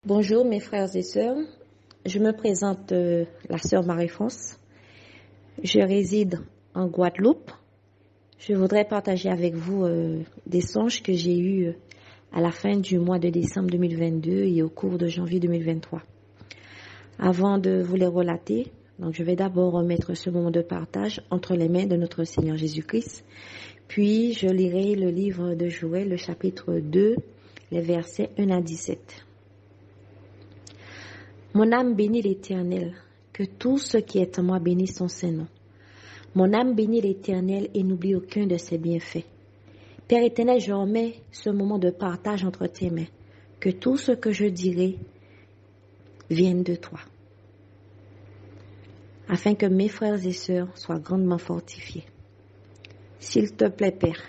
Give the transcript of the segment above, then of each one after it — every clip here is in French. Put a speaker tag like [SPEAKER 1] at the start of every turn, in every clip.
[SPEAKER 1] Bonjour mes frères et sœurs, je me présente la sœur Marie-France, je réside en Guadeloupe. Je voudrais partager avec vous des songes que j'ai eus à la fin du mois de décembre 2022 et au cours de janvier 2023. Avant de vous les relater, donc je vais d'abord remettre ce moment de partage entre les mains de notre Seigneur Jésus-Christ, puis je lirai le livre de Joël, le chapitre 2, les versets 1 à 17. Mon âme bénit l'Éternel, que tout ce qui est en moi bénisse son Saint-Nom. Mon âme bénit l'Éternel et n'oublie aucun de ses bienfaits. Père éternel, je remets ce moment de partage entre tes mains, que tout ce que je dirai vienne de toi, afin que mes frères et sœurs soient grandement fortifiés. S'il te plaît, Père,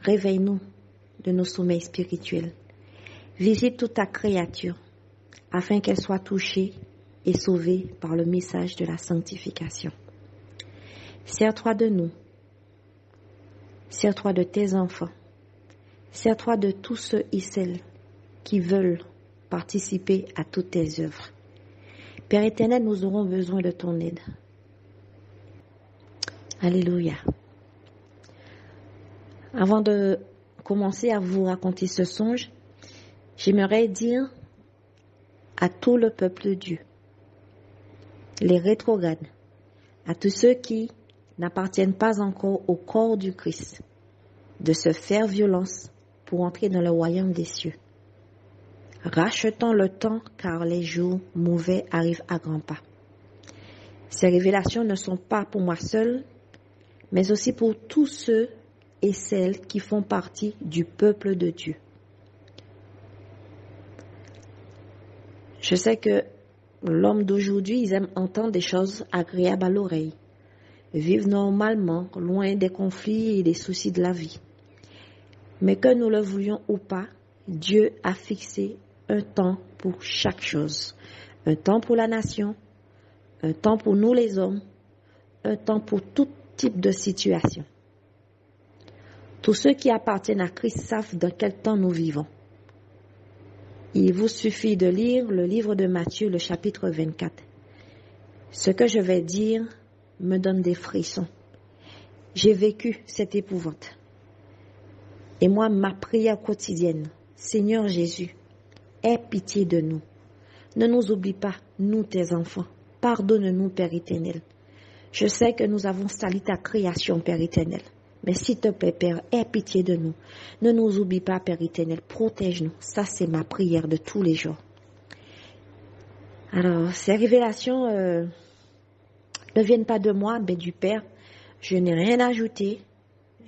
[SPEAKER 1] réveille-nous de nos sommeils spirituels. Visite toute ta créature, afin qu'elle soit touchée et sauvée par le message de la sanctification. Sers-toi de nous, sers-toi de tes enfants, sers-toi de tous ceux et celles qui veulent participer à toutes tes œuvres. Père éternel, nous aurons besoin de ton aide. Alléluia. Avant de commencer à vous raconter ce songe, j'aimerais dire à tout le peuple de Dieu, les rétrogrades, à tous ceux qui n'appartiennent pas encore au corps du Christ, de se faire violence pour entrer dans le royaume des cieux. Rachetons le temps car les jours mauvais arrivent à grands pas. Ces révélations ne sont pas pour moi seul, mais aussi pour tous ceux et celles qui font partie du peuple de Dieu. Je sais que l'homme d'aujourd'hui, ils aiment entendre des choses agréables à l'oreille, vivre normalement, loin des conflits et des soucis de la vie. Mais que nous le voulions ou pas, Dieu a fixé un temps pour chaque chose. Un temps pour la nation, un temps pour nous les hommes, un temps pour tout type de situation. Tous ceux qui appartiennent à Christ savent dans quel temps nous vivons. Il vous suffit de lire le livre de Matthieu, le chapitre 24. Ce que je vais dire me donne des frissons. J'ai vécu cette épouvante. Et moi, ma prière quotidienne, Seigneur Jésus, aie pitié de nous. Ne nous oublie pas, nous tes enfants. Pardonne-nous, Père éternel. Je sais que nous avons sali ta création, Père éternel. Mais s'il te plaît, Père, aie pitié de nous. Ne nous oublie pas, Père éternel. Protège-nous. Ça, c'est ma prière de tous les jours. Alors, ces révélations ne viennent pas de moi, mais du Père. Je n'ai rien ajouté,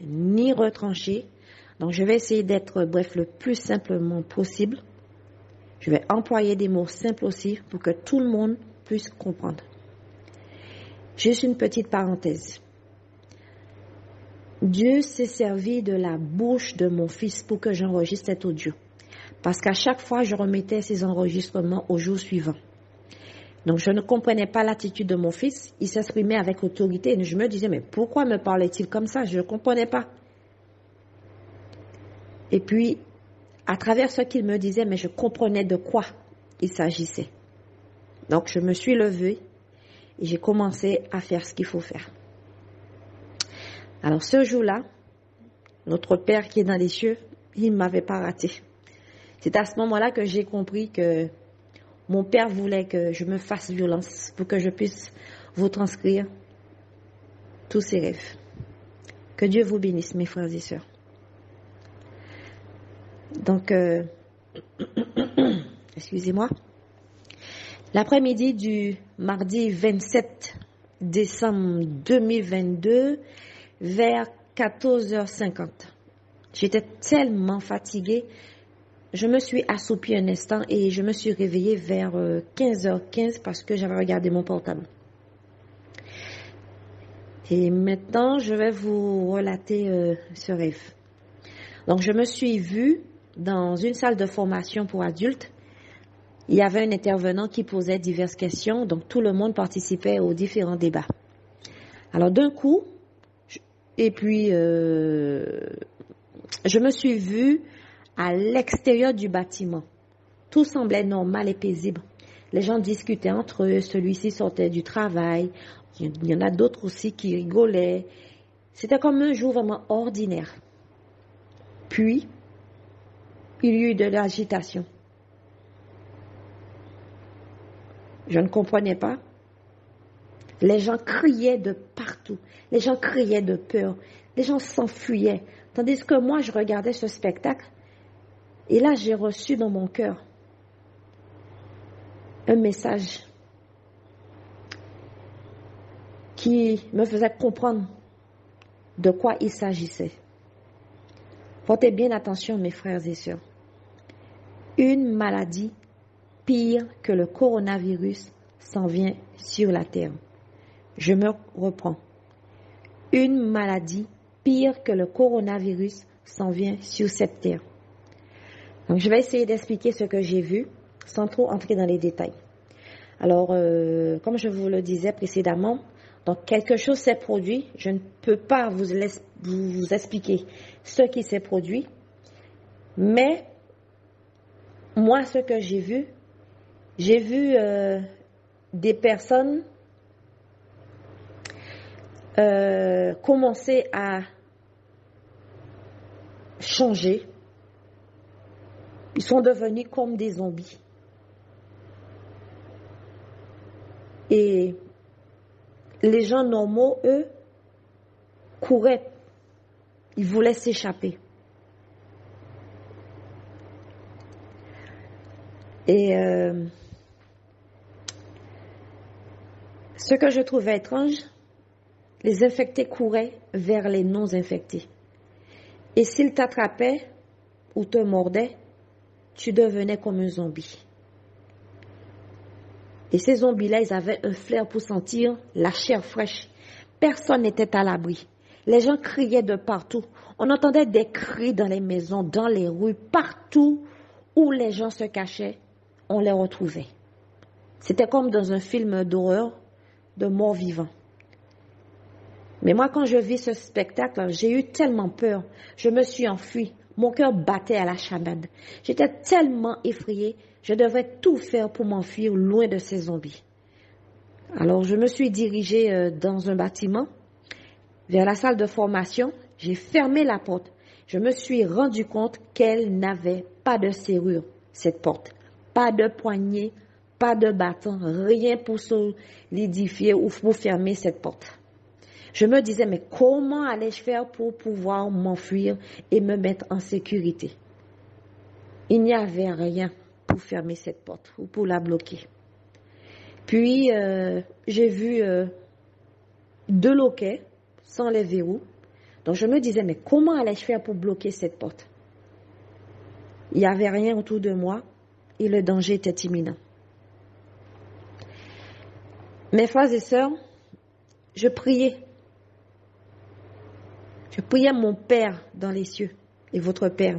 [SPEAKER 1] ni retranché. Donc, je vais essayer d'être, bref, le plus simplement possible. Je vais employer des mots simples aussi pour que tout le monde puisse comprendre. Juste une petite parenthèse. Dieu s'est servi de la bouche de mon fils pour que j'enregistre cet audio. Parce qu'à chaque fois, je remettais ces enregistrements au jour suivant. Donc, je ne comprenais pas l'attitude de mon fils. Il s'exprimait avec autorité. Et je me disais, mais pourquoi me parlait-il comme ça? Je ne comprenais pas. Et puis, à travers ce qu'il me disait, mais je comprenais de quoi il s'agissait. Donc, je me suis levée et j'ai commencé à faire ce qu'il faut faire. Alors, ce jour-là, notre Père qui est dans les cieux, il ne m'avait pas raté. C'est à ce moment-là que j'ai compris que mon Père voulait que je me fasse violence pour que je puisse vous transcrire tous ses rêves. Que Dieu vous bénisse, mes frères et sœurs. Donc, excusez-moi. L'après-midi du mardi 27 décembre 2022, vers 14h50. J'étais tellement fatiguée. Je me suis assoupie un instant et je me suis réveillée vers 15h15 parce que j'avais regardé mon portable. Et maintenant, je vais vous relater ce rêve. Donc, je me suis vue dans une salle de formation pour adultes. Il y avait un intervenant qui posait diverses questions, donc tout le monde participait aux différents débats. Alors, d'un coup, je me suis vue à l'extérieur du bâtiment. Tout semblait normal et paisible. Les gens discutaient entre eux, celui-ci sortait du travail, il y en a d'autres aussi qui rigolaient. C'était comme un jour vraiment ordinaire. Puis, il y eut de l'agitation. Je ne comprenais pas. Les gens criaient de partout. Les gens criaient de peur. Les gens s'enfuyaient. Tandis que moi, je regardais ce spectacle. Et là, j'ai reçu dans mon cœur un message qui me faisait comprendre de quoi il s'agissait. Portez bien attention, mes frères et sœurs. Une maladie pire que le coronavirus s'en vient sur la terre. Je me reprends. Une maladie pire que le coronavirus s'en vient sur cette terre. Donc, je vais essayer d'expliquer ce que j'ai vu sans trop entrer dans les détails. Alors, comme je vous le disais précédemment, donc quelque chose s'est produit. Je ne peux pas vous expliquer ce qui s'est produit, mais moi, ce que j'ai vu des personnes commencer à changer. Ils sont devenus comme des zombies. Et les gens normaux, eux, couraient. Ils voulaient s'échapper. Et ce que je trouvais étrange, les infectés couraient vers les non-infectés. Et s'ils t'attrapaient ou te mordaient, tu devenais comme un zombie. Et ces zombies-là, ils avaient un flair pour sentir la chair fraîche. Personne n'était à l'abri. Les gens criaient de partout. On entendait des cris dans les maisons, dans les rues, partout où les gens se cachaient, on les retrouvait. C'était comme dans un film d'horreur de morts vivants. Mais moi, quand je vis ce spectacle, j'ai eu tellement peur. Je me suis enfuie. Mon cœur battait à la chamade. J'étais tellement effrayée. Je devais tout faire pour m'enfuir loin de ces zombies. Alors, je me suis dirigée dans un bâtiment, vers la salle de formation. J'ai fermé la porte. Je me suis rendu compte qu'elle n'avait pas de serrure, cette porte. Pas de poignée, pas de bâton, rien pour solidifier ou pour fermer cette porte. Je me disais, mais comment allais-je faire pour pouvoir m'enfuir et me mettre en sécurité? Il n'y avait rien pour fermer cette porte ou pour la bloquer. Puis, j'ai vu 2 loquets sans les verrous. Donc, je me disais, mais comment allais-je faire pour bloquer cette porte? Il n'y avait rien autour de moi et le danger était imminent. Mes frères et sœurs, je priais. Je priais mon Père dans les cieux et votre Père.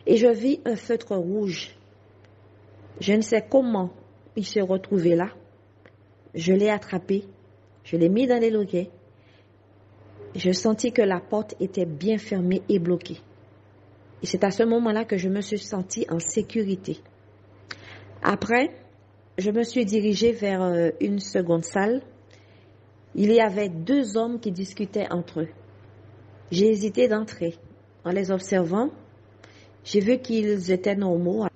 [SPEAKER 1] Et je vis un feutre rouge. Je ne sais comment il s'est retrouvé là. Je l'ai attrapé. Je l'ai mis dans les loquets. Je sentis que la porte était bien fermée et bloquée. Et c'est à ce moment-là que je me suis sentie en sécurité. Après, je me suis dirigée vers une seconde salle. Il y avait 2 hommes qui discutaient entre eux. J'ai hésité d'entrer. En les observant, j'ai vu qu'ils étaient normaux,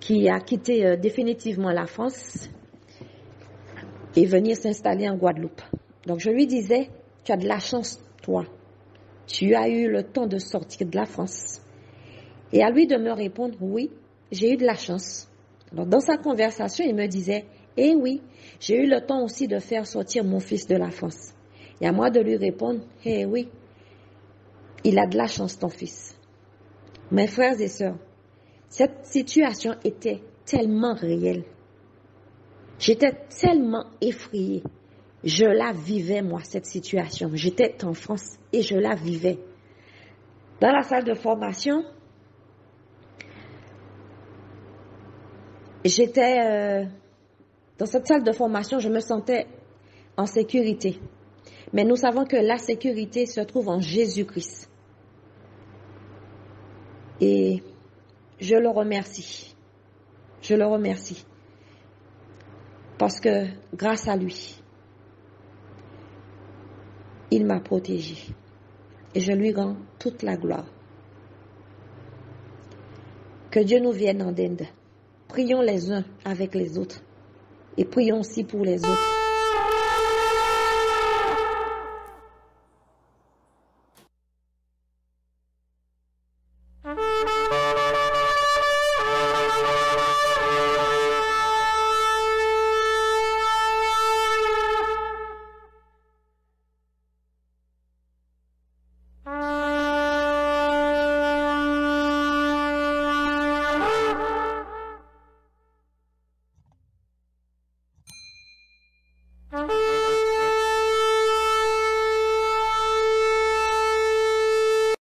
[SPEAKER 1] qui a quitté définitivement la France et venir s'installer en Guadeloupe. Donc je lui disais, tu as de la chance, toi. Tu as eu le temps de sortir de la France. Et à lui de me répondre, oui, j'ai eu de la chance. Alors dans sa conversation, il me disait, eh oui, j'ai eu le temps aussi de faire sortir mon fils de la France. Et à moi de lui répondre, eh oui, Il a de la chance, ton fils. Mes frères et sœurs, cette situation était tellement réelle. J'étais tellement effrayée. Je la vivais, moi, cette situation. J'étais en France et je la vivais. Dans la salle de formation, dans cette salle de formation, je me sentais en sécurité. Mais nous savons que la sécurité se trouve en Jésus-Christ. Et je le remercie. Je le remercie. Parce que grâce à lui, il m'a protégée. Et je lui rends toute la gloire. Que Dieu nous vienne en aide. Prions les uns avec les autres. Et prions aussi pour les autres.